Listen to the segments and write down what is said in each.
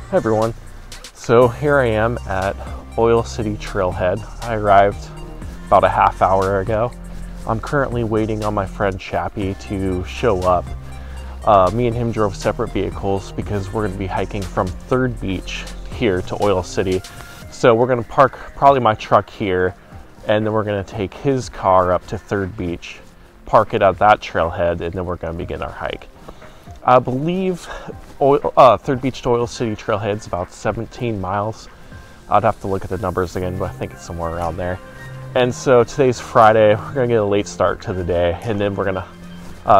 Hi everyone. So here I am at Oil City Trailhead. I arrived about a half hour ago. I'm currently waiting on my friend Chappie to show up. Me and him drove separate vehicles because we're going to be hiking from Third Beach here to Oil City. So we're going to park probably my truck here, and then we're going to take his car up to Third Beach, park it at that trailhead, and then we're going to begin our hike. I believe Third Beach to Oil City Trailhead is about 17 miles. I'd have to look at the numbers again, but I think it's somewhere around there. And so today's Friday, we're gonna get a late start to the day, and then we're gonna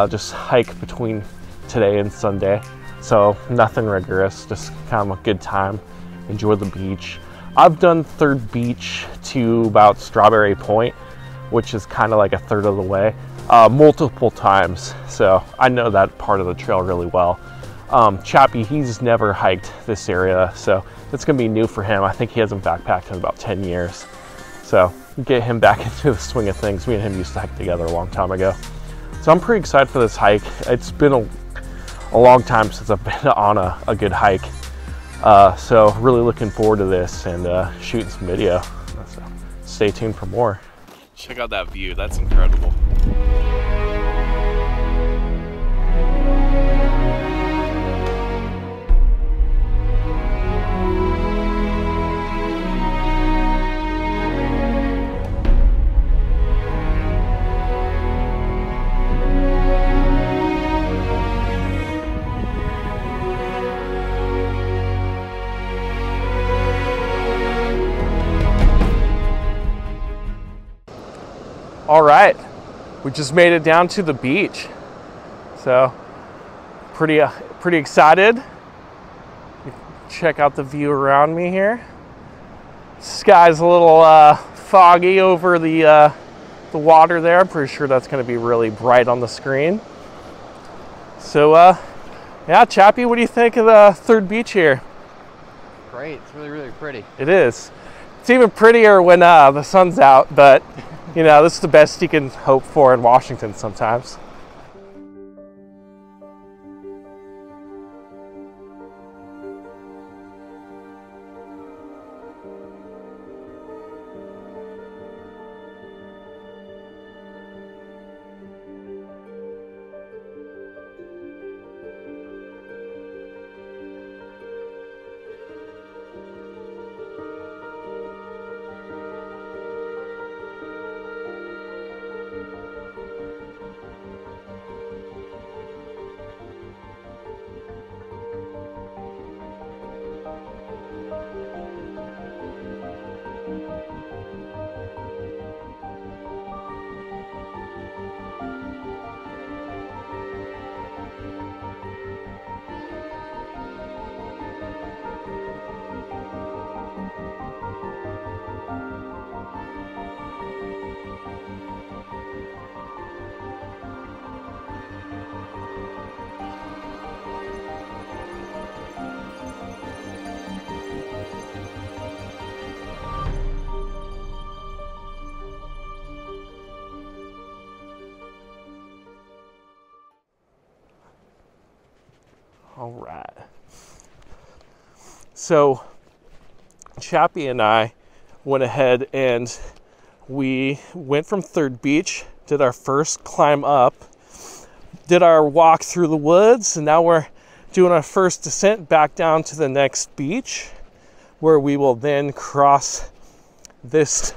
just hike between today and Sunday. So nothing rigorous, just kind of a good time, enjoy the beach. I've done Third Beach to about Strawberry Point, which is kind of like a third of the way, multiple times. So I know that part of the trail really well. Chappie, he's never hiked this area, so it's gonna be new for him. I think he hasn't backpacked in about 10 years. So get him back into the swing of things. Me and him used to hike together a long time ago. So I'm pretty excited for this hike. It's been a long time since I've been on a good hike. So really looking forward to this and shooting some video. So stay tuned for more. Check out that view, that's incredible. All right, we just made it down to the beach. So pretty excited. Check out the view around me here. Sky's a little foggy over the water there. I'm pretty sure that's gonna be really bright on the screen. So yeah, Chappie, what do you think of the Third Beach here? Great, it's really, really pretty. It is. It's even prettier when the sun's out, but you know, this is the best you can hope for in Washington sometimes. All right. So Chappie and I went ahead and we went from Third Beach, did our first climb up, did our walk through the woods, and now we're doing our first descent back down to the next beach, where we will then cross this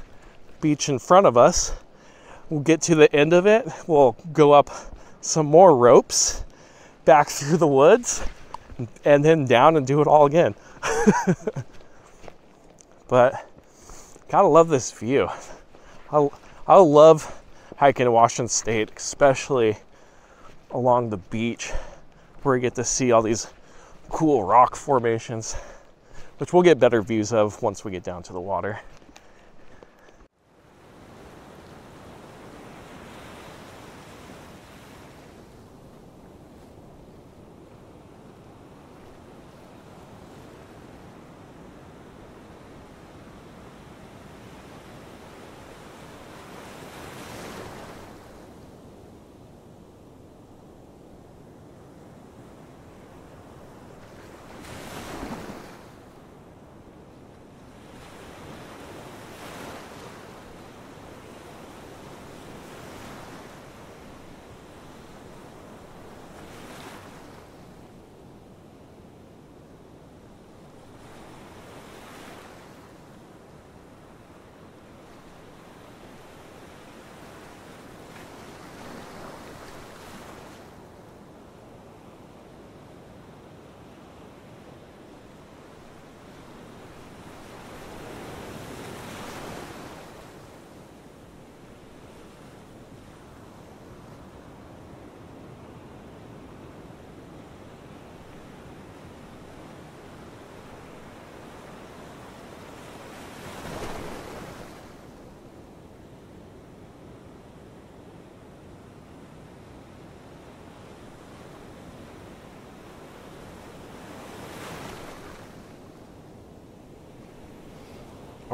beach in front of us. We'll get to the end of it, we'll go up some more ropes, back through the woods, and then down and do it all again. But gotta love this view. I love hiking in Washington State, especially along the beach, where you get to see all these cool rock formations, which we'll get better views of once we get down to the water.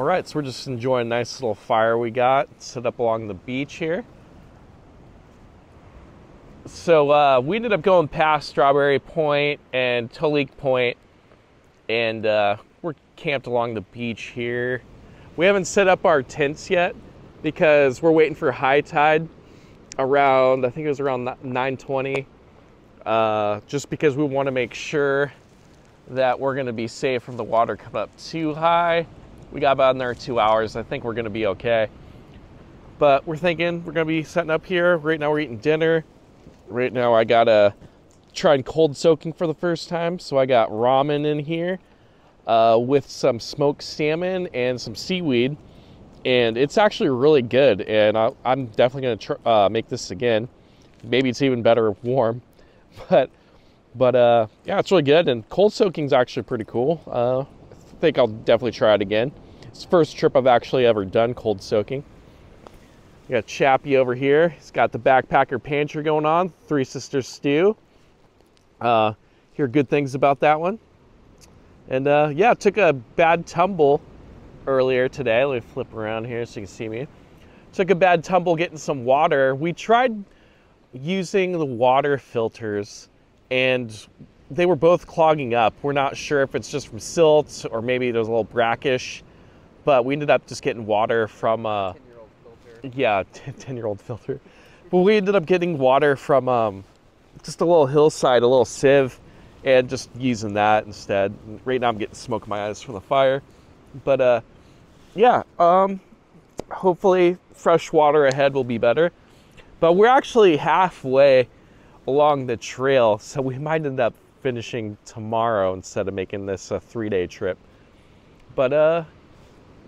All right, so we're just enjoying a nice little fire we got set up along the beach here. So we ended up going past Strawberry Point and Toleek Point, and we're camped along the beach here. We haven't set up our tents yet because we're waiting for high tide around, I think it was around 9:20, just because we want to make sure that we're going to be safe from the water coming up too high. We got about another 2 hours. I think we're going to be okay. But we're thinking we're going to be setting up here. Right now we're eating dinner. Right now I got to try cold soaking for the first time. So I got ramen in here with some smoked salmon and some seaweed. And it's actually really good. And I'm definitely going to make this again. Maybe it's even better warm. But yeah, it's really good. And cold soaking is actually pretty cool. I think I'll definitely try it again. It's the first trip I've actually ever done cold soaking. We got Chappie over here. He's got the backpacker pantry going on. Three Sisters stew. Hear good things about that one. And yeah, took a bad tumble earlier today. Let me flip around here so you can see me. Took a bad tumble getting some water. We tried using the water filters and they were both clogging up. We're not sure if it's just from silt or maybe there's a little brackish, but we ended up just getting water from 10-year-old filter. Yeah, 10-year-old filter. But we ended up getting water from just a little hillside, a little sieve, and just using that instead. Right now I'm getting smoke in my eyes from the fire. But yeah, hopefully fresh water ahead will be better. But we're actually halfway along the trail, so we might end up finishing tomorrow instead of making this a 3-day trip. But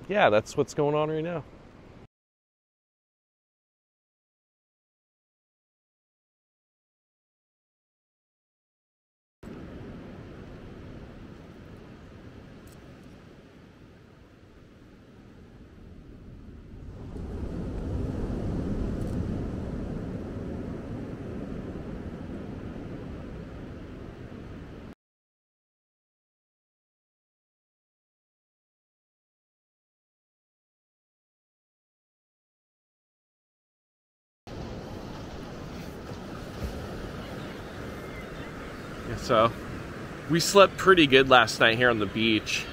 yeah, that's what's going on right now. So we slept pretty good last night here on the beach.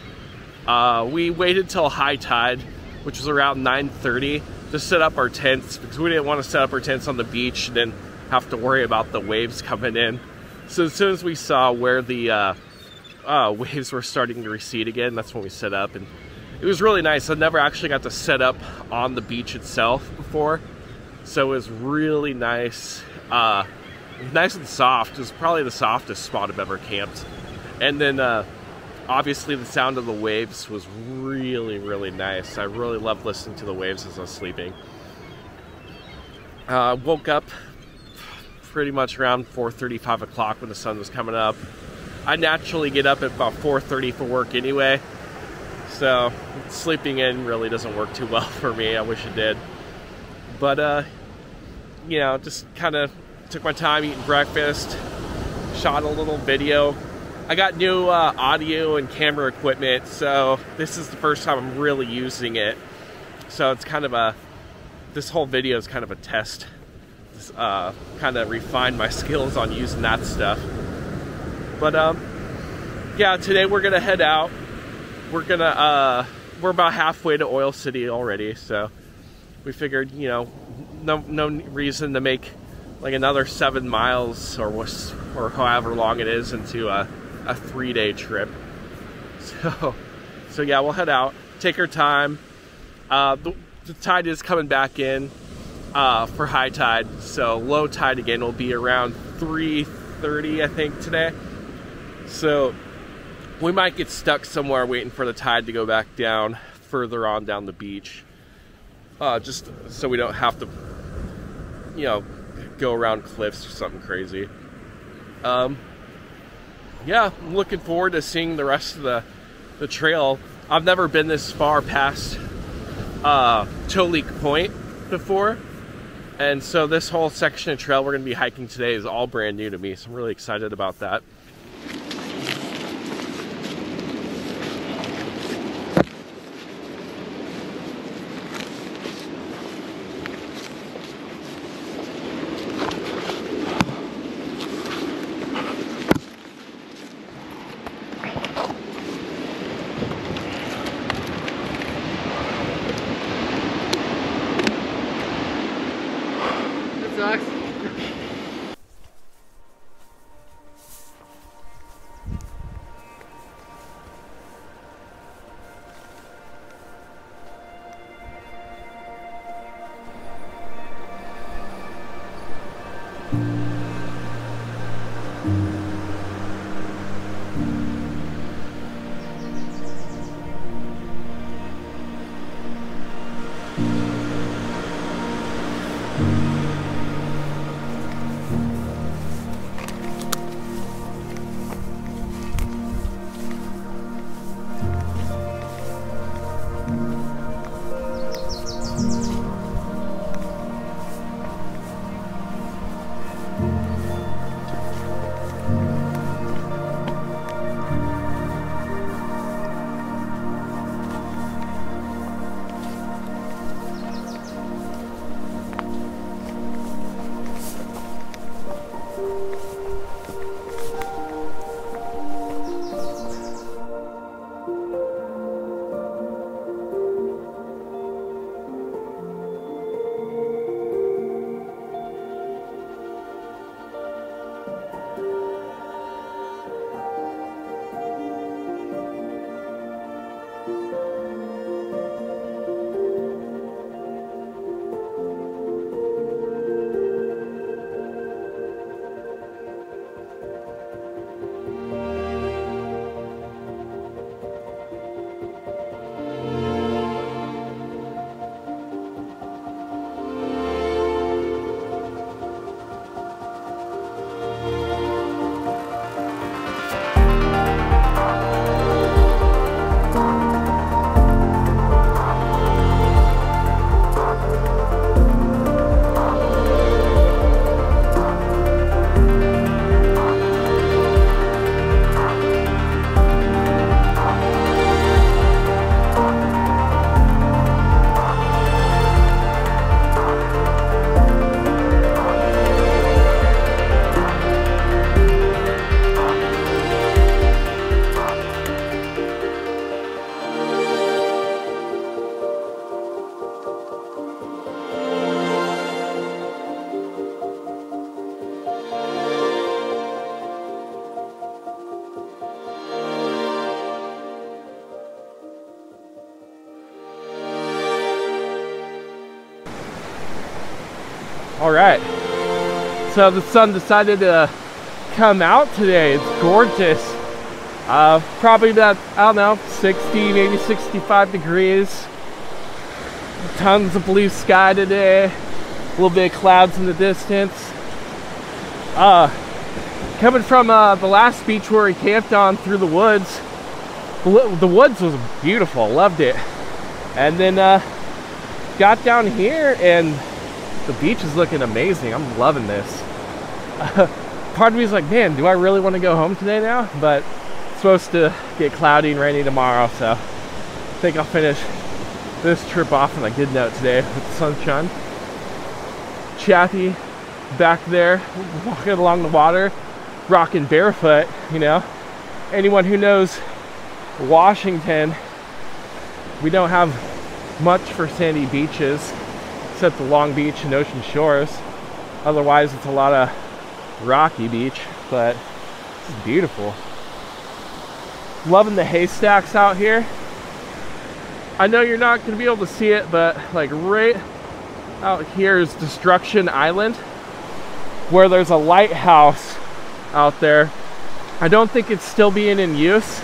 We waited till high tide, which was around 9:30, to set up our tents because we didn't want to set up our tents on the beach and then have to worry about the waves coming in. So as soon as we saw where the waves were starting to recede again, that's when we set up, and it was really nice. I never actually got to set up on the beach itself before, so it was really nice. Nice and soft. It was probably the softest spot I've ever camped. And then obviously the sound of the waves was really, really nice. I really loved listening to the waves as I was sleeping. Woke up pretty much around 4:30, 5 o'clock when the sun was coming up. I naturally get up at about 4:30 for work anyway, so sleeping in really doesn't work too well for me. I wish it did. But you know, just kind of took my time eating breakfast, shot a little video. I got new audio and camera equipment, so this is the first time I'm really using it. So it's kind of this whole video is kind of a test. Kind of refine my skills on using that stuff. But yeah, today we're gonna head out. We're about halfway to Oil City already, so we figured, you know, no reason to make like another 7 miles or however long it is into a 3-day trip. So yeah, we'll head out, take our time. The tide is coming back in for high tide, so low tide again will be around 3:30 I think today. So we might get stuck somewhere waiting for the tide to go back down further on down the beach, just so we don't have to, you know, go around cliffs or something crazy. Yeah, I'm looking forward to seeing the rest of the trail. I've never been this far past Toleek Point before, and so this whole section of trail we're going to be hiking today is all brand new to me, so I'm really excited about that. All right, so the sun decided to come out today. It's gorgeous. Probably about, I don't know, 60, maybe 65 degrees. Tons of blue sky today. A little bit of clouds in the distance. Coming from the last beach where we camped on through the woods, the woods was beautiful, loved it. And then got down here and the beach is looking amazing. I'm loving this. Part of me is like, man, do I really want to go home today now? But it's supposed to get cloudy and rainy tomorrow, so I think I'll finish this trip off on a good note today with the sunshine. Chappie back there, walking along the water, rocking barefoot, you know. Anyone who knows Washington, we don't have much for sandy beaches except the Long Beach and Ocean Shores. Otherwise, it's a lot of rocky beach, but it's beautiful. Loving the haystacks out here. I know you're not going to be able to see it, but like right out here is Destruction Island, where there's a lighthouse out there. I don't think it's still being in use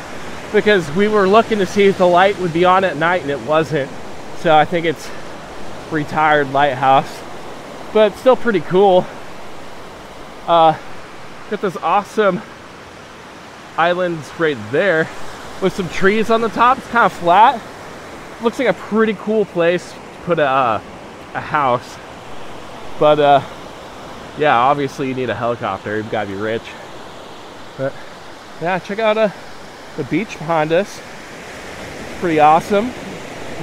because we were looking to see if the light would be on at night and it wasn't. So I think it's retired lighthouse, but it's still pretty cool. Got this awesome islands right there with some trees on the top. It's kind of flat. Looks like a pretty cool place to put a house, but yeah, obviously you need a helicopter. You've got to be rich. But yeah, check out the beach behind us. Pretty awesome.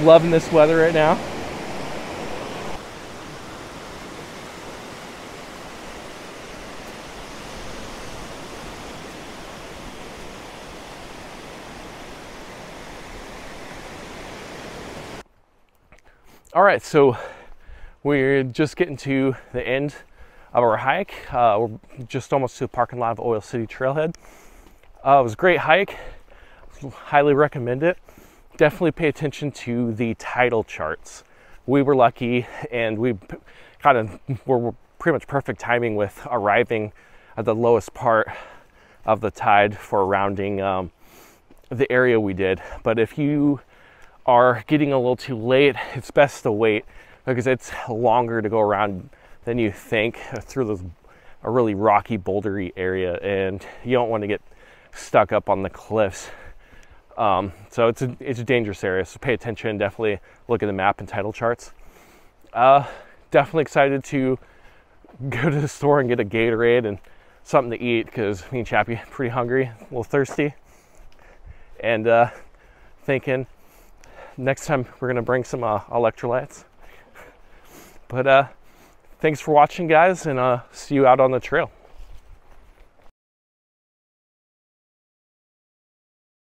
Loving this weather right now. All right, so we're just getting to the end of our hike. We're just almost to the parking lot of Oil City Trailhead. It was a great hike. Highly recommend it. Definitely pay attention to the tidal charts. We were lucky, and we kind of were pretty much perfect timing with arriving at the lowest part of the tide for rounding the area we did. But if you are getting a little too late, it's best to wait because it's longer to go around than you think through a really rocky, bouldery area, and you don't want to get stuck up on the cliffs. So it's a dangerous area, so pay attention. Definitely look at the map and tidal charts. Definitely excited to go to the store and get a Gatorade and something to eat because me and Chappie are pretty hungry, a little thirsty, and thinking next time we're gonna bring some electrolytes. But thanks for watching, guys, and see you out on the trail.